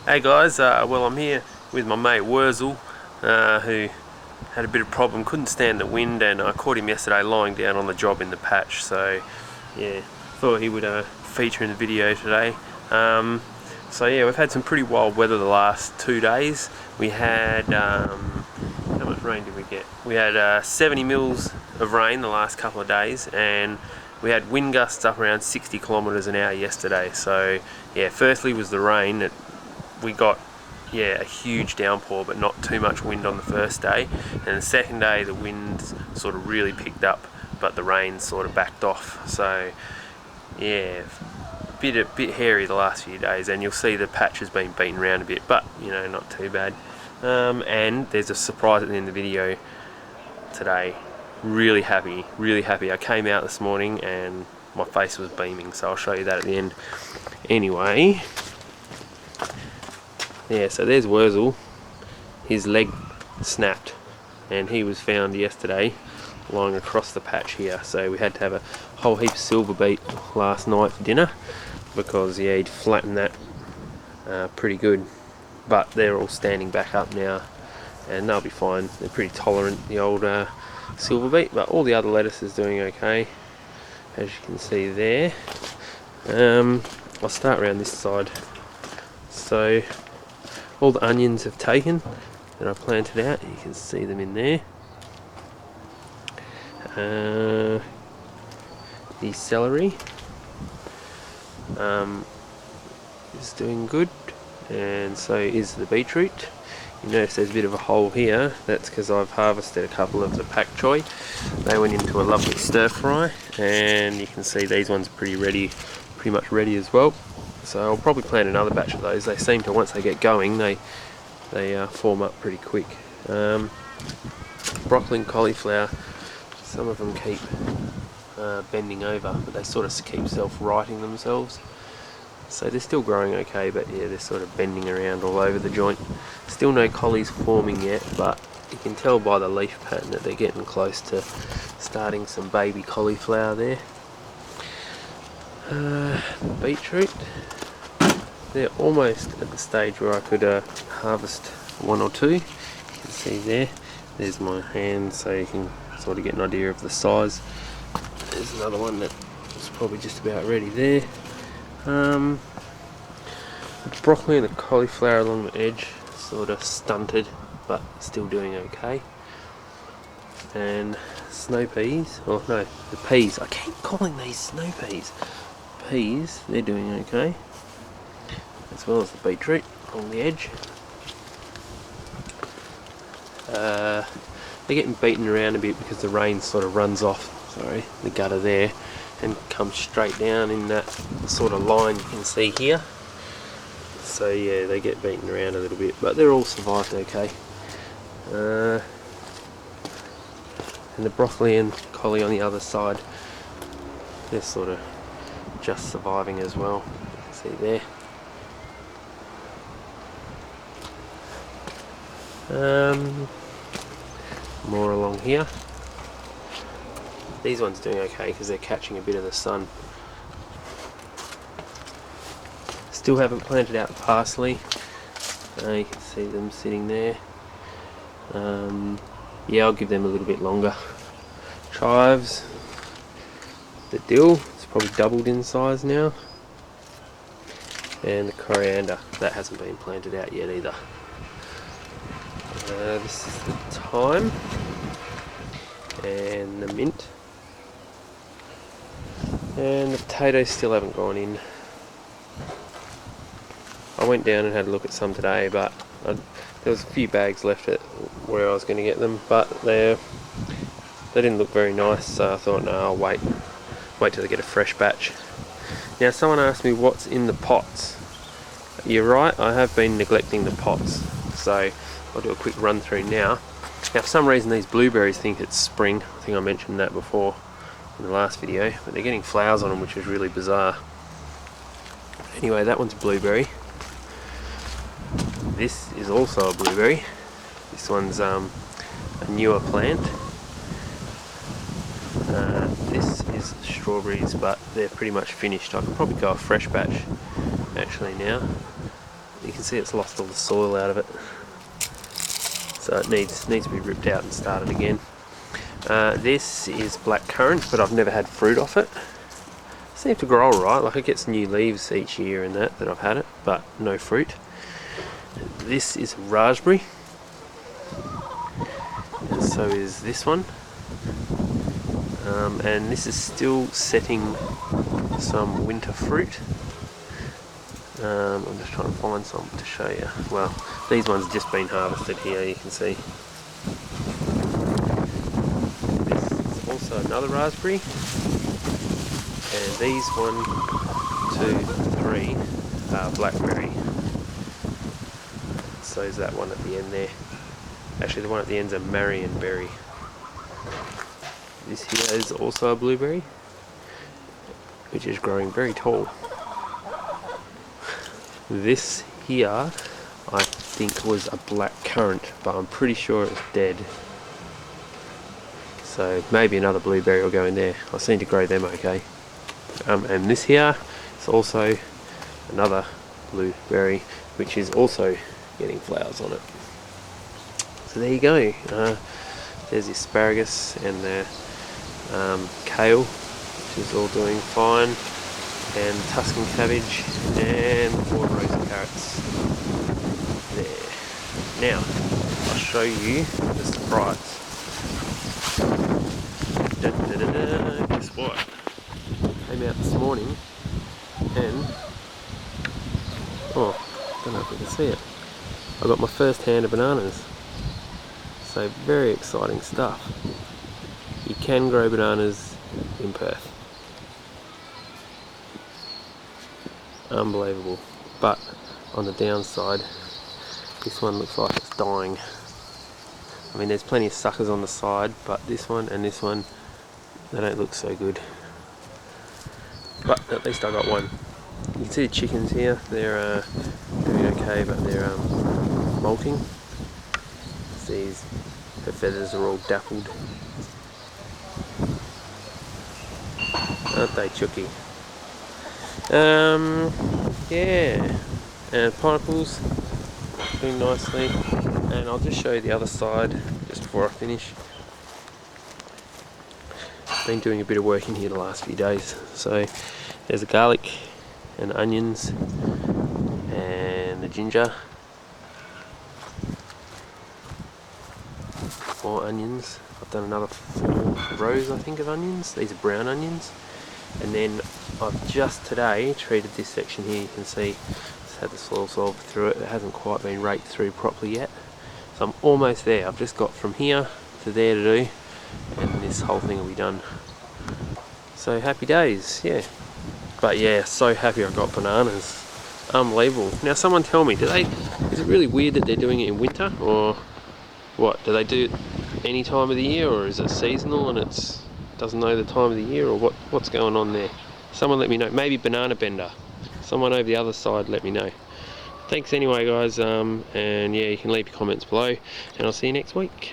Hey guys, well I'm here with my mate Wurzel, who had a bit of problem, couldn't stand the wind, and I caught him yesterday lying down on the job in the patch, so yeah, thought he would feature in the video today. So yeah, we've had some pretty wild weather the last 2 days. We had, how much rain did we get? We had 70 mils of rain the last couple of days, and we had wind gusts up around 60 kilometres an hour yesterday. So yeah, firstly was the rain that we got, a huge downpour, but not too much wind on the first day. And the second day, the wind sort of really picked up, but the rain sort of backed off. So yeah, a bit hairy the last few days, and you'll see the patch has been beaten around a bit, but not too bad. And there's a surprise at the end of the video today. Really happy. I came out this morning and my face was beaming, so I'll show you that at the end. Anyway, yeah, so there's Wurzel. His leg snapped, and he was found yesterday lying across the patch here. So we had to have a whole heap of silver beet last night for dinner, because he'd flattened that pretty good. But they're all standing back up now, and they'll be fine. They're pretty tolerant, the old silver beet, but all the other lettuce is doing okay, as you can see there. I'll start around this side. So all the onions have taken that I planted out, you can see them in there. The celery is doing good, and so is the beetroot. You notice there's a bit of a hole here. That's because I've harvested a couple of the pak choy. They went into a lovely stir fry, and you can see these ones are pretty much ready as well. So I'll probably plant another batch of those. They seem to, once they get going, they form up pretty quick. Broccoli and cauliflower, some of them keep bending over, but they sort of keep self-righting themselves. So they're still growing okay, but yeah, they're sort of bending around all over the joint. Still no collies forming yet, but you can tell by the leaf pattern that they're getting close to starting some baby cauliflower there. Beetroot, they're almost at the stage where I could harvest one or two. You can see there's my hand, so you can sort of get an idea of the size. There's another one that's probably just about ready there. The broccoli and the cauliflower along the edge sort of stunted, but still doing okay. And snow peas, the peas, I keep calling these snow peas. Peas, they're doing okay, as well as the beetroot along the edge. They're getting beaten around a bit because the rain sort of runs off, the gutter there, and comes straight down in that sort of line you can see here. So yeah, they get beaten around a little bit, but they're all survived okay. And the broccoli and collie on the other side, they're sort of just surviving as well. You can see there. More along here. These ones doing okay because they're catching a bit of the sun. Still haven't planted out the parsley. You can see them sitting there. Yeah, I'll give them a little bit longer. Chives, the dill, it's probably doubled in size now. And the coriander, that hasn't been planted out yet either. This is the thyme and the mint. And the potatoes still haven't gone in. I went down and had a look at some today, but there was a few bags left at where I was going to get them, but they didn't look very nice, so I thought, no, I'll wait till I get a fresh batch. Now, someone asked me what's in the pots. You're right, I have been neglecting the pots, so I'll do a quick run through now. Now, for some reason these blueberries think it's spring. I think I mentioned that before in the last video, but they're getting flowers on them, which is really bizarre. Anyway, that one's a blueberry. This is also a blueberry. This one's a newer plant. This is strawberries, but they're pretty much finished. I could probably go a fresh batch actually now. you can see it's lost all the soil out of it, so it needs to be ripped out and started again. This is black currant, but I've never had fruit off it. Seems to grow alright, like it gets new leaves each year in that I've had it, but no fruit. This is raspberry, and so is this one. And this is still setting some winter fruit. I'm just trying to find some to show you. Well, these ones have just been harvested here, you can see. This is also another raspberry. And these 1, 2, 3 are blackberry. So is that one at the end there. Actually, the one at the end's a marionberry. This here is also a blueberry, which is growing very tall. This here, I think was a black currant, but I'm pretty sure it's dead. So maybe another blueberry will go in there. I seem to grow them okay. And this here is also another blueberry, which is also getting flowers on it. So there you go. There's the asparagus and the kale, which is all doing fine, and Tuscan cabbage and 4 rows of carrots. There. Now I'll show you the surprise. Guess what? Came out this morning and don't know if you can see it. I got my first hand of bananas. So very exciting stuff. You can grow bananas in Perth. Unbelievable. But on the downside, this one looks like it's dying. I mean, there's plenty of suckers on the side, but this one and this one, they don't look so good. But at least I got one. You can see the chickens here, they're doing okay, but they're molting. These, the feathers are all dappled. Aren't they chooky? Yeah, and pineapples doing nicely. And I'll just show you the other side just before I finish. Been doing a bit of work in here the last few days. So there's the garlic and onions and the ginger. 4 onions. I've done another 4 rows, I think, of onions. These are brown onions. And then I've just today treated this section here. You can see it's had the soil solved through it. It hasn't quite been raked through properly yet. So I'm almost there. I've just got from here to there to do, and this whole thing will be done. So happy days, yeah. But yeah, so happy I got bananas. Unbelievable. Now someone tell me, is it really weird that they're doing it in winter, or what? Do they do it any time of the year, or is it seasonal and it doesn't know the time of the year, or what's going on there? Someone let me know. Maybe banana bender. Someone over the other side let me know. Thanks anyway guys, and yeah, you can leave your comments below, and I'll see you next week.